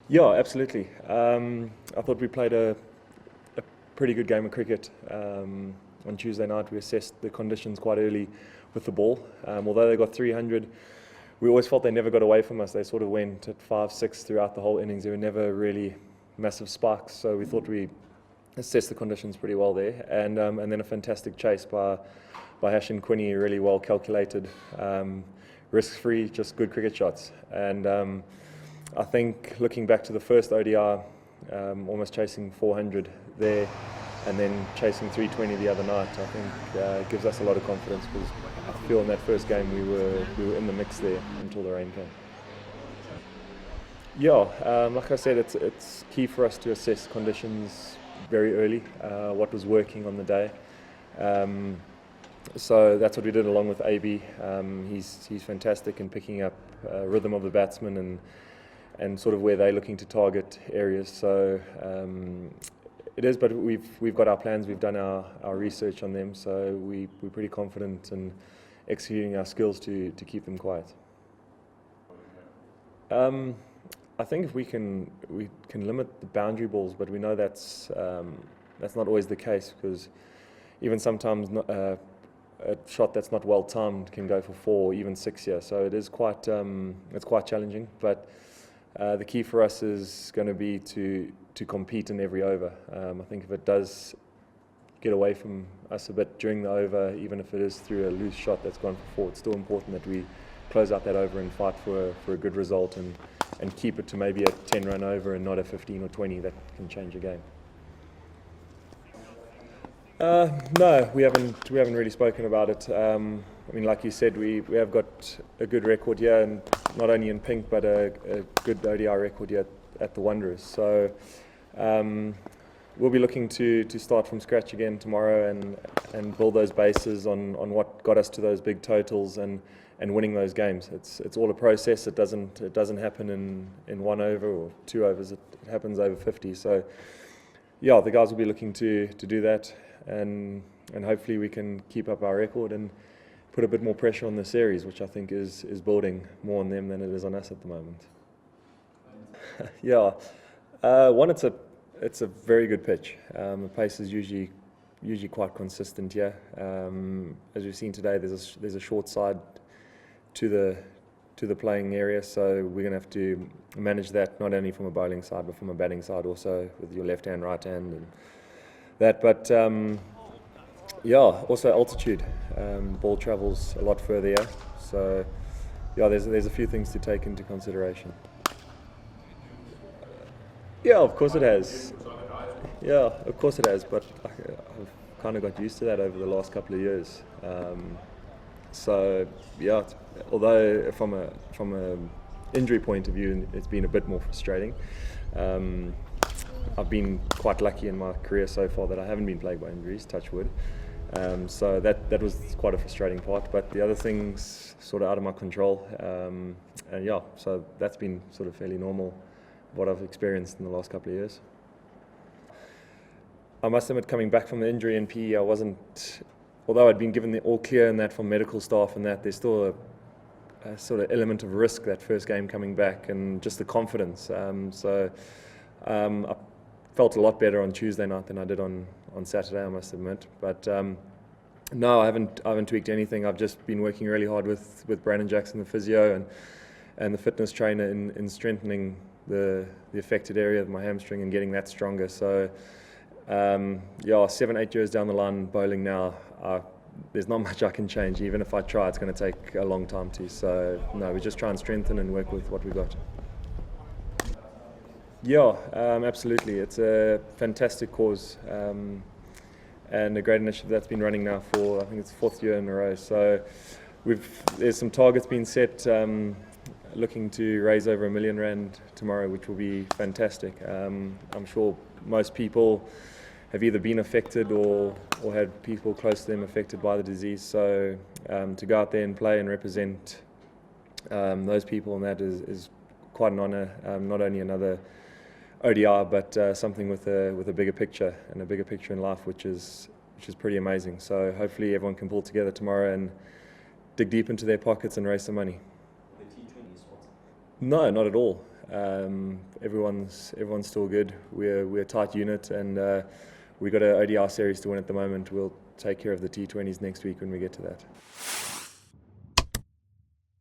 Yeah, absolutely. I thought we played a pretty good game of cricket. On Tuesday night, we assessed the conditions quite early with the ball. Although they got 300, we always felt they never got away from us. They sort of went at 5, 6 throughout the whole innings. There were never really massive spikes, so we thought we assessed the conditions pretty well there. And then a fantastic chase by Hash and Quinny, really well calculated, risk-free, just good cricket shots. And I think looking back to the first ODI, almost chasing 400 there, and then chasing 320 the other night, I think gives us a lot of confidence because I feel in that first game we were in the mix there until the rain came. Yeah, like I said, it's key for us to assess conditions very early, what was working on the day. So that's what we did along with AB. He's fantastic in picking up rhythm of the batsman and sort of where they're looking to target areas. So it is, but we've got our plans. We've done our research on them, so we're pretty confident in executing our skills to keep them quiet. I think if we can limit the boundary balls, but we know that's not always the case because even sometimes a shot that's not well timed can go for 4, even 6 here. So it is quite it's quite challenging. But the key for us is going to be to compete in every over. I think if it does get away from us a bit during the over, even if it is through a loose shot that's gone for 4, it's still important that we close out that over and fight for a good result and keep it to maybe a 10-run over and not a 15 or 20 that can change a game. No, we haven't really spoken about it. I mean, like you said, we have got a good record here, and not only in pink, but a good ODI record here at the Wanderers. So we'll be looking to start from scratch again tomorrow and build those bases on what got us to those big totals and winning those games. It's all a process. It doesn't happen in 1 over or 2 overs. It happens over 50. So yeah, the guys will be looking to do that. And hopefully we can keep up our record and put a bit more pressure on the series, which I think is building more on them than it is on us at the moment. Yeah, one, it's a very good pitch. The pace is usually quite consistent here. As we've seen today, there's a short side to the playing area, so we're going to have to manage that not only from a bowling side but from a batting side also, with your left hand, right hand, and that. But yeah, also altitude. Ball travels a lot further here, so yeah, there's a few things to take into consideration. Yeah, of course it has. Yeah, of course it has, but I've kind of got used to that over the last couple of years. So yeah, although from a injury point of view, it's been a bit more frustrating. I've been quite lucky in my career so far that I haven't been plagued by injuries, touch wood. So that was quite a frustrating part, but the other things sort of out of my control. And yeah, so that's been sort of fairly normal, what I've experienced in the last couple of years. I must admit, coming back from the injury in PE, I wasn't, although I'd been given the all clear and that from medical staff and that, there's still a sort of element of risk that first game coming back and just the confidence. So I felt a lot better on Tuesday night than I did on Saturday, I must admit. But no, I haven't tweaked anything. I've just been working really hard with Brandon Jackson, the physio, and the fitness trainer in strengthening the affected area of my hamstring and getting that stronger. So yeah, 7-8 years down the line bowling now, there's not much I can change. Even if I try, it's going to take a long time to. So no, we just try and strengthen and work with what we got. Yeah, absolutely. It's a fantastic cause and a great initiative that's been running now for, I think it's 4th year in a row. So there's some targets being set, looking to raise over R1 million tomorrow, which will be fantastic. I'm sure most people have either been affected or had people close to them affected by the disease. So to go out there and play and represent those people, and that is quite an honour. Not only another ODI, but something with a bigger picture and a bigger picture in life, which is pretty amazing. So hopefully everyone can pull together tomorrow and dig deep into their pockets and raise some money. The T20 spots? No, not at all. Everyone's still good. We're a tight unit, and we've got an ODI series to win at the moment. We'll take care of the T20s next week when we get to that.